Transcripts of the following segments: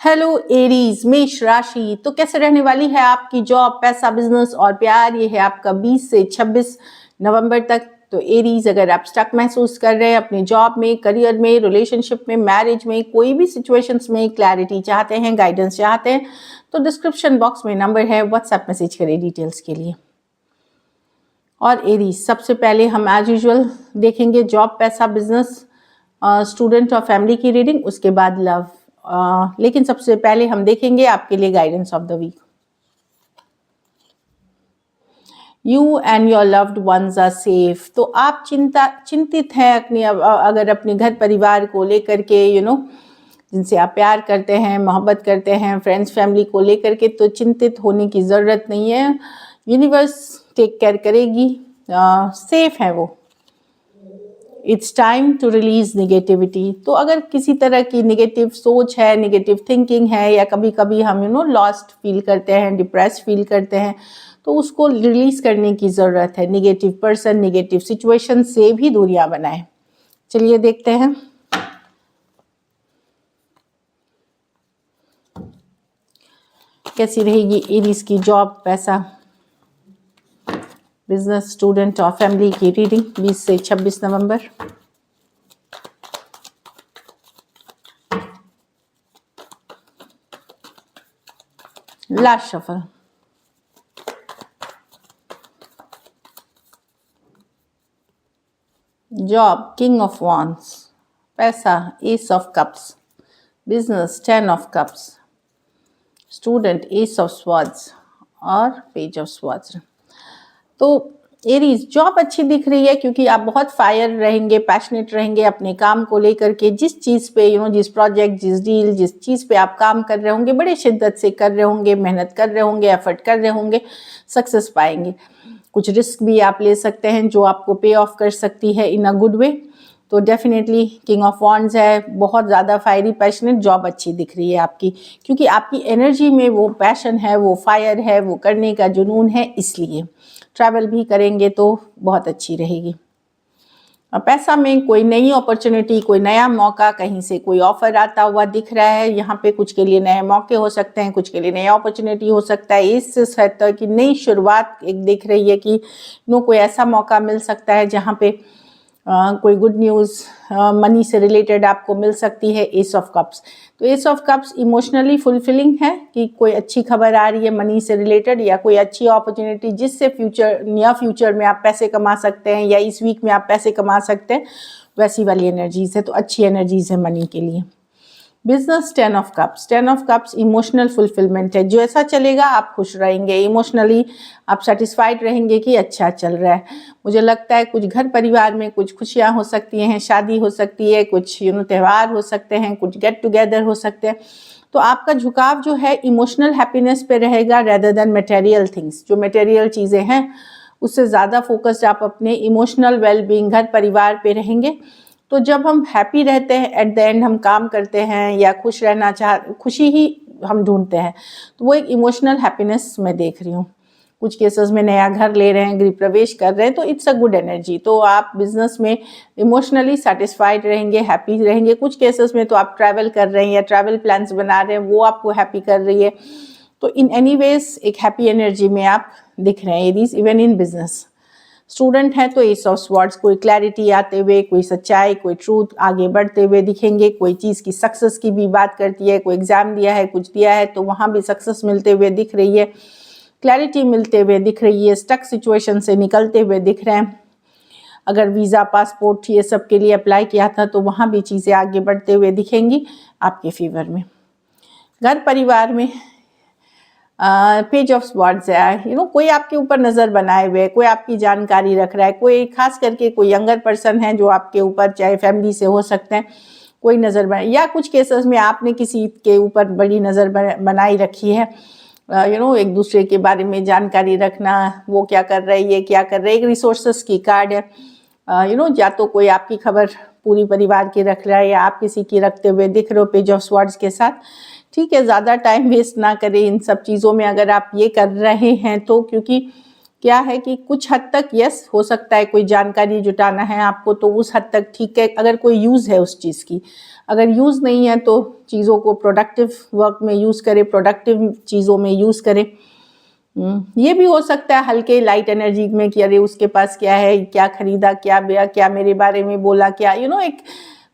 Hello Aries, मेष राशि। तो कैसे रहने वाली है आपकी जॉब, पैसा, बिजनेस और प्यार? ये है आपका 20 से 26 नवंबर तक। तो एरीज, अगर आप स्टक महसूस कर रहे हैं अपनी जॉब में, करियर में, रिलेशनशिप में, मैरिज में, कोई भी सिचुएशंस में क्लैरिटी चाहते हैं, गाइडेंस चाहते हैं, तो डिस्क्रिप्शन बॉक्स में नंबर है, व्हाट्सएप मैसेज करें डिटेल्स के लिए। और एरीज, सबसे पहले हम एज यूजुअल देखेंगे जॉब, पैसा, बिजनेस, स्टूडेंट और फैमिली की रीडिंग, उसके बाद लव। लेकिन सबसे पहले हम देखेंगे आपके लिए guidance of the week. You and your loved ones are safe. तो आप चिंतित हैं अपनी, अगर अपने घर परिवार को लेकर के, जिनसे आप प्यार करते हैं, मोहब्बत करते हैं, फ्रेंड्स फैमिली को लेकर के, तो चिंतित होने की ज़रूरत नहीं है। यूनिवर्स टेक केयर करेगी, सेफ है वो। It's time to release negativity. तो अगर किसी तरह की निगेटिव सोच है, निगेटिव थिंकिंग है, या कभी कभी हम लॉस्ट फील करते हैं, डिप्रेस फील करते हैं, तो उसको रिलीज करने की ज़रूरत है। निगेटिव पर्सन, निगेटिव सिचुएशन से भी दूरियां बनाएं। चलिए देखते हैं कैसी रहेगी एरीज की जॉब, पैसा, बिजनेस, स्टूडेंट और फैमिली की रीडिंग 20 से 26 नवंबर। Last shuffle. Job, king of wands. पैसा, ace of cups. Business, 10 of cups. Student, ace of swords और पेज ऑफ स्वॉर्ड्स। तो एरीज, जॉब अच्छी दिख रही है क्योंकि आप बहुत फायर रहेंगे, पैशनेट रहेंगे अपने काम को लेकर के। जिस चीज़ पे जिस प्रोजेक्ट, जिस डील, जिस चीज़ पे आप काम कर रहे होंगे, बड़े शिद्दत से कर रहे होंगे, मेहनत कर रहे होंगे, एफर्ट कर रहे होंगे, सक्सेस पाएंगे। कुछ रिस्क भी आप ले सकते हैं जो आपको पे ऑफ कर सकती है इन अ गुड वे। तो डेफिनेटली किंग ऑफ वॉन्ड्स है, बहुत ज़्यादा फायरी पैशनेट जॉब अच्छी दिख रही है आपकी, क्योंकि आपकी एनर्जी में वो पैशन है, वो फायर है, वो करने का जुनून है। इसलिए ट्रैवल भी करेंगे तो बहुत अच्छी रहेगी। पैसा में कोई नई अपॉर्चुनिटी, कोई नया मौका, कहीं से कोई ऑफर आता हुआ दिख रहा है। यहाँ पे कुछ के लिए नए मौके हो सकते हैं, कुछ के लिए नया अपॉर्चुनिटी हो सकता है। इस तरह की नई शुरुआत एक दिख रही है कि कोई ऐसा मौका मिल सकता है जहाँ पे कोई गुड न्यूज़ मनी से रिलेटेड आपको मिल सकती है। एस ऑफ कप्स, तो S of cups emotionally fulfilling है कि कोई अच्छी खबर आ रही है मनी से रिलेटेड, या कोई अच्छी अपॉर्चुनिटी जिससे नियर फ्यूचर में आप पैसे कमा सकते हैं, या इस वीक में आप पैसे कमा सकते हैं, वैसी वाली एनर्जीज है। तो अच्छी एनर्जीज है मनी के लिए। Business, 10 of cups. 10 of cups emotional fulfilment है। जो ऐसा चलेगा आप खुश रहेंगे, इमोशनली आप सेटिस्फाइड रहेंगे कि अच्छा चल रहा है। मुझे लगता है कुछ घर परिवार में कुछ खुशियां हो सकती हैं, शादी हो सकती है, कुछ त्यौहार हो सकते हैं, कुछ गेट टुगेदर हो सकते हैं। तो आपका झुकाव जो है इमोशनल हैप्पीनेस पे रहेगा रेदर देन मटेरियल थिंग्स। जो मटेरियल चीज़ें हैं उससे ज़्यादा फोकस्ड आप अपने इमोशनल वेलबींग, घर परिवार पे रहेंगे। तो जब हम हैप्पी रहते हैं, एट द एंड हम काम करते हैं या खुश रहना खुशी ही हम ढूंढते हैं, तो वो एक इमोशनल हैप्पीनेस मैं देख रही हूँ। कुछ केसेस में नया घर ले रहे हैं, गृह प्रवेश कर रहे हैं, तो इट्स अ गुड एनर्जी। तो आप बिजनेस में इमोशनली सेटिस्फाइड रहेंगे, हैप्पी रहेंगे। कुछ केसेस में तो आप ट्रैवल कर रहे हैं या ट्रैवल प्लान्स बना रहे हैं, वो आपको हैप्पी कर रही है। तो इन एनी वेज एक हैप्पी एनर्जी में आप दिख रहे हैं Aries, even in business. Student है तो एस ऑफ स्वॉर्ड्स, कोई क्लैरिटी आते हुए, कोई सच्चाई, कोई ट्रूथ आगे बढ़ते हुए दिखेंगे। कोई चीज़ की सक्सेस की भी बात करती है, कोई एग्जाम दिया है, कुछ दिया है, तो वहाँ भी सक्सेस मिलते हुए दिख रही है, क्लैरिटी मिलते हुए दिख रही है, स्टक सिचुएशन से निकलते हुए दिख रहे हैं। अगर वीज़ा, पासपोर्ट ये सब के लिए अप्लाई किया था तो वहाँ भी चीज़ें आगे बढ़ते हुए दिखेंगी आपके फेवर में। घर परिवार में पेज ऑफ स्वॉर्ड्स है। कोई आपके ऊपर नज़र बनाए हुए, कोई आपकी जानकारी रख रहा है, कोई खास करके कोई यंगर पर्सन है जो आपके ऊपर, चाहे फैमिली से हो सकते हैं, कोई नज़र बनाए, या कुछ केसेस में आपने किसी के ऊपर बड़ी नज़र बनाई रखी है। एक दूसरे के बारे में जानकारी रखना, वो क्या कर रहा है, ये क्या कर रहा है। एक रिसोर्सेस की कार्ड है। या तो कोई आपकी खबर पूरी परिवार की रख रहा है, या आप किसी की रखते हुए दिख रहे हो पेज ऑफ स्वॉर्ड्स के साथ। ठीक है, ज़्यादा टाइम वेस्ट ना करें इन सब चीज़ों में अगर आप ये कर रहे हैं तो, क्योंकि क्या है कि कुछ हद तक यस हो सकता है कोई जानकारी जुटाना है आपको, तो उस हद तक ठीक है, अगर कोई यूज़ है उस चीज़ की। अगर यूज़ नहीं है तो चीज़ों को प्रोडक्टिव वर्क में यूज़ करें, प्रोडक्टिव चीज़ों में यूज़ करें। ये भी हो सकता है हल्के लाइट एनर्जी में कि अरे उसके पास क्या है, क्या खरीदा, क्या बेचा, क्या मेरे बारे में बोला, क्या एक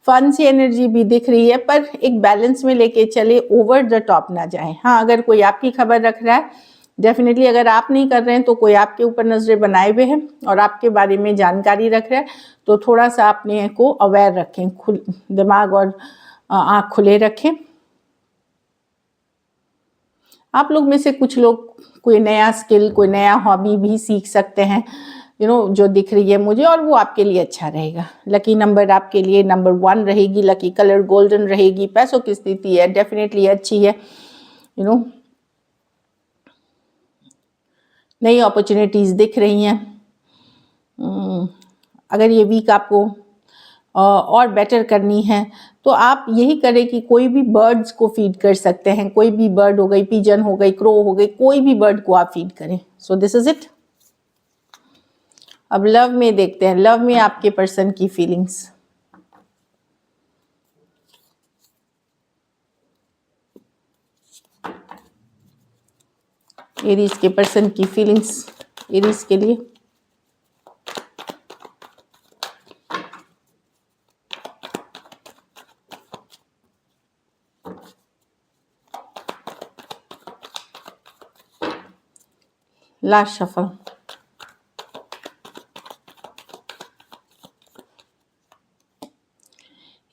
फन सी एनर्जी भी दिख रही है, पर एक बैलेंस में लेके चले, ओवर द टॉप ना जाए। हाँ, अगर कोई आपकी खबर रख रहा है, डेफिनेटली अगर आप नहीं कर रहे हैं तो कोई आपके ऊपर नजरें बनाए हुए हैं और आपके बारे में जानकारी रख रहा है, तो थोड़ा सा अपने को अवेयर रखें, दिमाग और आँख खुले रखें। आप लोग में से कुछ लोग कोई नया स्किल, कोई नया हॉबी भी सीख सकते हैं, जो दिख रही है मुझे, और वो आपके लिए अच्छा रहेगा। लकी नंबर आपके लिए नंबर 1 रहेगी, लकी कलर गोल्डन रहेगी, पैसों की स्थिति है डेफिनेटली अच्छी है। नई अपॉर्चुनिटीज़ दिख रही हैं। अगर ये वीक आपको और बेटर करनी है तो आप यही करें कि कोई भी बर्ड्स को फीड कर सकते हैं, कोई भी बर्ड हो गई, पिजन हो गई, क्रो हो गई, कोई भी बर्ड को आप फीड करें। So this is it. अब लव में देखते हैं, लव में आपके पर्सन की फीलिंग्स। एरीज के पर्सन की फीलिंग्स एरीज के लिए। Last shuffle.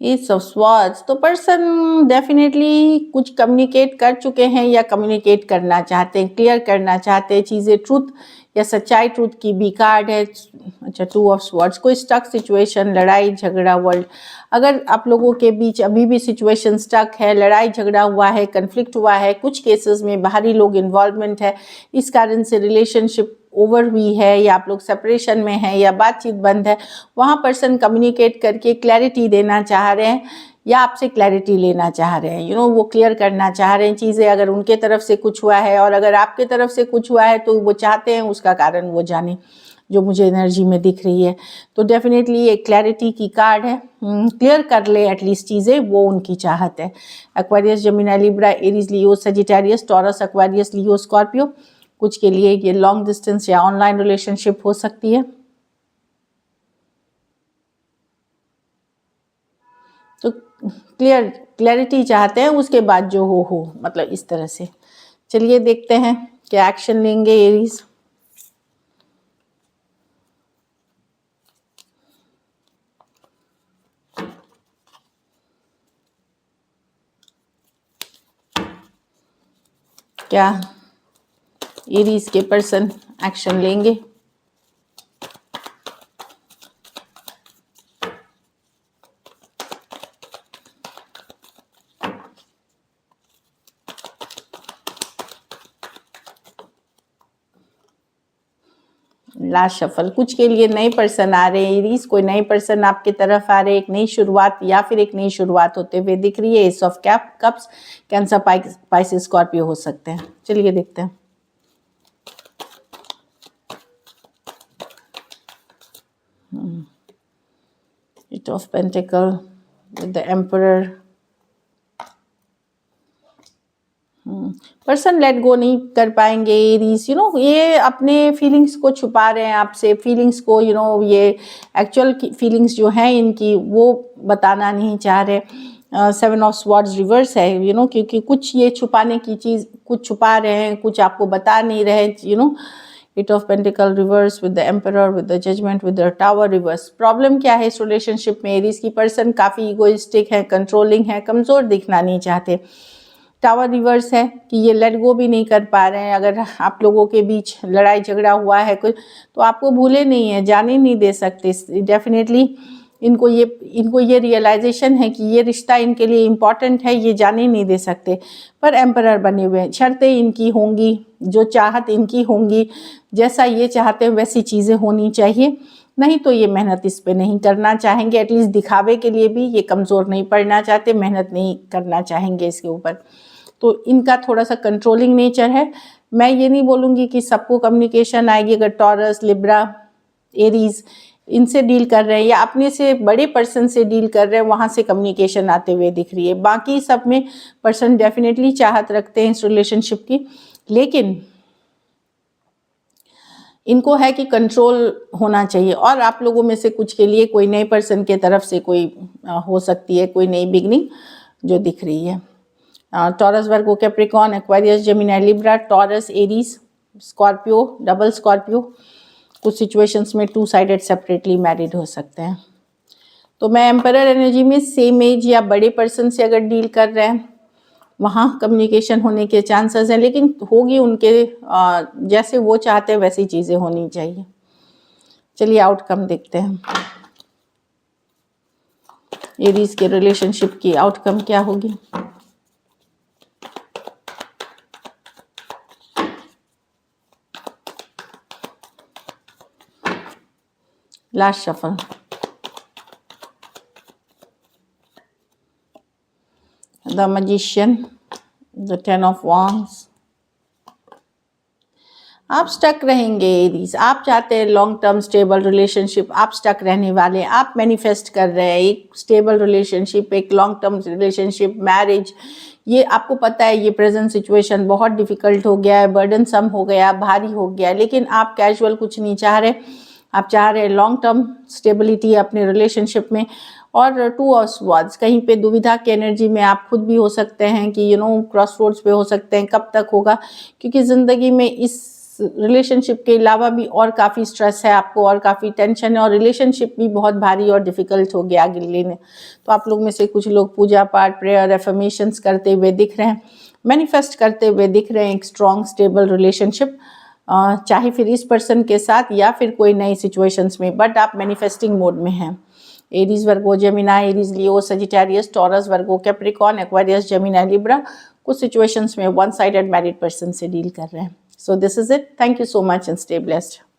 S of swords, तो पर्सन डेफिनेटली कुछ कम्युनिकेट कर चुके हैं या कम्युनिकेट करना चाहते हैं, क्लियर करना चाहते हैं चीज़ें, ट्रूथ या सच्चाई, ट्रूथ की भी कार्ड है। अच्छा, 2 ऑफ स्वॉर्ड्स, कोई स्टक सिचुएशन, लड़ाई झगड़ा वर्ल्ड। अगर आप लोगों के बीच अभी भी सिचुएशन स्टक है, लड़ाई झगड़ा हुआ है, कन्फ्लिक्ट हुआ है, कुछ केसेस में बाहरी लोग इन्वॉल्वमेंट है, इस कारण से रिलेशनशिप ओवर हुई है, या आप लोग सेपरेशन में हैं, या बातचीत बंद है, वहाँ पर्सन कम्युनिकेट करके क्लैरिटी देना चाह रहे हैं या आपसे क्लैरिटी लेना चाह रहे हैं। वो क्लियर करना चाह रहे हैं चीज़ें। अगर उनके तरफ से कुछ हुआ है और अगर आपके तरफ से कुछ हुआ है तो वो चाहते हैं उसका कारण वो जाने, जो मुझे एनर्जी में दिख रही है। तो डेफिनेटली एक क्लैरिटी की कार्ड है, क्लियर कर ले एटलीस्ट चीज़ें, वो उनकी चाहत है। एक्वेरियस, जेमिनी, लिब्रा, एरीज, लियो, सजिटेरियस, टॉरस, एक्वेरियस, लियो, स्कॉर्पियो, कुछ के लिए ये लॉन्ग डिस्टेंस या ऑनलाइन रिलेशनशिप हो सकती है। तो क्लैरिटी चाहते हैं, उसके बाद जो हो मतलब इस तरह से। चलिए देखते हैं क्या एक्शन लेंगे एरीज। क्या एरीज के पर्सन एक्शन लेंगे? लास्ट शफल, कुछ के लिए नए पर्सन आ रहे हैं एरीज, कोई नए पर्सन आपके तरफ आ रहे हैं, एक नई शुरुआत या फिर एक नई शुरुआत होते हुए दिख रही है। Ace of cups, Cancer, Pisces, Scorpio हो सकते हैं। चलिए देखते हैं। Eight of pentacle with the Emperor. Person let go नहीं कर पाएंगे एरीज, ये अपने फीलिंग्स को छुपा रहे हैं आपसे, फीलिंग्स को ये एक्चुअल फीलिंग्स जो हैं इनकी वो बताना नहीं चाह रहे। 7 ऑफ स्वॉर्ड्स रिवर्स है, क्योंकि कुछ ये छुपाने की चीज़, कुछ छुपा रहे हैं, कुछ आपको बता नहीं रहे। Eight of pentacle reverse with the Emperor, with the Judgement, with the Tower reverse. Problem क्या है इस रिलेशनशिप में? एरीज की पर्सन काफ़ी इगोइस्टिक है, कंट्रोलिंग है, कमज़ोर दिखना नहीं चाहते। टावर रिवर्स है कि ये लेट गो भी नहीं कर पा रहे हैं। अगर आप लोगों के बीच लड़ाई झगड़ा हुआ है कुछ, तो आपको भूले नहीं है, जाने नहीं दे सकते। डेफिनेटली इनको ये रियलाइजेशन है कि ये रिश्ता इनके लिए इम्पॉर्टेंट है, ये जाने नहीं दे सकते। पर एम्परर बने हुए हैं, शर्तें इनकी होंगी, जो चाहत इनकी होंगी, जैसा ये चाहते हैं वैसी चीज़ें होनी चाहिए, नहीं तो ये मेहनत इस पे नहीं करना चाहेंगे। एटलीस्ट दिखावे के लिए भी ये कमज़ोर नहीं पड़ना चाहते, मेहनत नहीं करना चाहेंगे इसके ऊपर। तो इनका थोड़ा सा कंट्रोलिंग नेचर है। मैं ये नहीं बोलूँगी कि सबको कम्युनिकेशन आएगी। अगर टॉरस, लिब्रा, एरीज इनसे डील कर रहे हैं या अपने से बड़े पर्सन से डील कर रहे हैं, वहाँ से कम्युनिकेशन आते हुए दिख रही है। बाकी सब में पर्सन डेफिनेटली चाहत रखते हैं इस रिलेशनशिप की, लेकिन इनको है कि कंट्रोल होना चाहिए, और आप लोगों में से कुछ के लिए कोई नए पर्सन के तरफ से कोई हो सकती है कोई नई बिगनिंग जो दिख रही है। Taurus, Virgo, Capricorn, Aquarius, Gemini, Libra, Taurus, Aries, Scorpio, double Scorpio, कुछ सिचुएशंस में 2 साइडेड सेपरेटली मैरिड हो सकते हैं। तो मैं एम्परर एनर्जी में सेम एज या बड़े पर्सन से अगर डील कर रहे हैं, वहाँ कम्युनिकेशन होने के चांसेस हैं, लेकिन होगी उनके जैसे वो चाहते हैं वैसी चीज़ें होनी चाहिए। चलिए आउटकम देखते हैं, एरीज के रिलेशनशिप की आउटकम क्या होगी। Last shuffle, the magician, the 10 of wands. आप स्टक रहेंगे एरीज, आप चाहते हैं लॉन्ग टर्म स्टेबल रिलेशनशिप, आप स्टक रहने वाले, आप मैनिफेस्ट कर रहे हैं एक स्टेबल रिलेशनशिप, एक लॉन्ग टर्म रिलेशनशिप, मैरिज। ये आपको पता है ये प्रेजेंट सिचुएशन बहुत डिफिकल्ट हो गया है, बर्डन सम हो गया, भारी हो गया, लेकिन आप कैजुअल कुछ नहीं चाह रहे, आप चाह रहे हैं लॉन्ग टर्म स्टेबिलिटी अपने रिलेशनशिप में। और 2 ऑफ स्वॉर्ड्स, कहीं पे दुविधा की एनर्जी में आप खुद भी हो सकते हैं कि क्रॉस रोड्स पे हो सकते हैं, कब तक होगा, क्योंकि ज़िंदगी में इस रिलेशनशिप के अलावा भी और काफ़ी स्ट्रेस है आपको, और काफ़ी टेंशन है, और रिलेशनशिप भी बहुत भारी और डिफ़िकल्ट हो गया आगे लेने। तो आप लोग में से कुछ लोग पूजा पाठ, प्रेयर, एफर्मेशंस करते हुए दिख रहे हैं, मैनिफेस्ट करते हुए दिख रहे हैं एक स्ट्रॉन्ग स्टेबल रिलेशनशिप, चाहे फिर इस पर्सन के साथ या फिर कोई नई सिचुएशंस में, बट आप मैनिफेस्टिंग मोड में हैं। एरीज, वर्गो, जेमिनी, एरीज, लियो, Sagittarius, taurus, Virgo, Capricorn, Aquarius, Gemini, Libra, कुछ सिचुएशंस में 1 साइडेड मैरिड पर्सन से डील कर रहे हैं। So this is it. Thank you so much and stay blessed.